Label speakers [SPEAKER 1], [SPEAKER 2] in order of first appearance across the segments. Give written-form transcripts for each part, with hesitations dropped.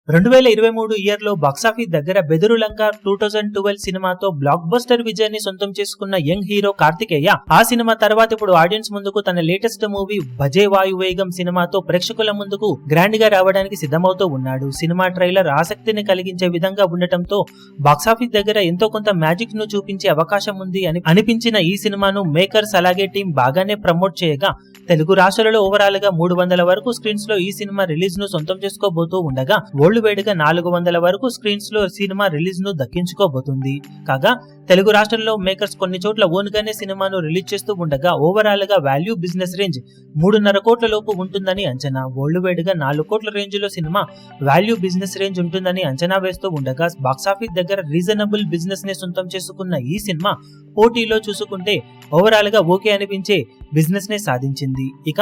[SPEAKER 1] 2023 year లో box office దగ్గర బెదురులంక 2012 సినిమాతో బ్లాక్ బస్టర్ విజయాన్ని సొంతం చేసుకున్న యంగ్ హీరో కార్తికేయ ఆ సినిమా తర్వాత ఇప్పుడు ఆడియన్స్ ముందుకు తన లేటెస్ట్ మూవీ భజే వాయువేగం సినిమాతో ప్రేక్షకుల ముందుకు గ్రాండ్ గా రావడానికి సిద్ధమవుతూ ఉన్నాడు. సినిమా ట్రైలర్ ఆసక్తిని కలిగించే విధంగా ఉండటంతో బాక్సాఫీస్ దగ్గర ఎంతో కొంత మ్యాజిక్ ను చూపించే అవకాశం ఉంది అని అనిపించిన ఈ సినిమాను మేకర్స్ అలాగే టీం బాగానే ప్రమోట్ చేయగా తెలుగు రాష్ట్రాలలో ఓవరాల్ గా 300 వరకు స్క్రీన్స్ లో ఈ సినిమా రిలీజ్ ను సొంతం చేసుకోబోతూ ఉండగా వరల్డ్ వైడ్ గా 400 వరకు స్క్రీన్స్ లో సినిమా రిలీజ్ ను దక్కించుకోబోతుంది. కాగా తెలుగు రాష్ట్రాల్లో మేకర్స్ కొన్ని చోట్ల ఓన్ గానే సినిమాను రిలీజ్ చేస్తూ ఉండగా ఓవరాల్ గా వాల్యూ బిజినెస్ రేంజ్ 3.5 కోట్ల లోపు ఉంటుందని అంచనా. వరల్డ్ వైడ్ గా 4 కోట్ల రేంజ్ లో సినిమా వాల్యూ బిజినెస్ రేంజ్ ఉంటుందని అంచనా వేస్తూ ఉండగా బాక్సాఫీస్ దగ్గర రీజనబుల్ బిజినెస్ ని సొంతం చేసుకున్న ఈ సినిమా పోటీలో చూసుకుంటే ఓవరాల్ గా ఓకే అనిపించే బిజినెస్ నే సాధించింది. ఇక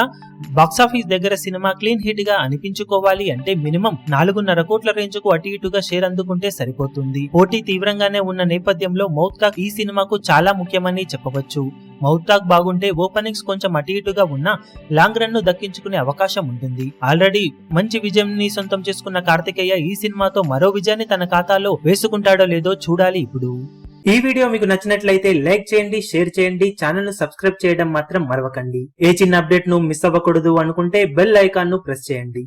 [SPEAKER 1] బాక్సాఫీస్ దగ్గర సినిమా క్లీన్ హిట్ గా అనిపించుకోవాలి అంటే మినిమం 4.5 కోట్ల రేంజ్ కు అటు ఇటుగా షేర్ అందుకుంటే సరిపోతుంది. పోటీ తీవ్రంగానే ఉన్న నేపథ్యంలో మౌత్ టాక్ ఈ సినిమాకు చాలా ముఖ్యమని చెప్పవచ్చు. మౌత్ టాక్ బాగుంటే ఓపెనింగ్స్ కొంచెం అటు ఇటుగా ఉన్నా లాంగ్ రన్ ను దక్కించుకునే అవకాశం ఉంటుంది. ఆల్రెడీ మంచి విజయం ని సొంతం చేసుకున్న కార్తికేయ ఈ సినిమాతో మరో విజయాన్ని తన ఖాతాలో వేసుకుంటాడో లేదో చూడాలి. ఇప్పుడు ఈ వీడియో మీకు నచ్చినట్లయితే లైక్ చేయండి, షేర్ చేయండి, ఛానల్ ను సబ్స్క్రైబ్ చేయడం మాత్రం మరవకండి. ఏ చిన్న అప్డేట్ ను మిస్ అవ్వకూడదు అనుకుంటే బెల్ ఐకాన్ ను ప్రెస్ చేయండి.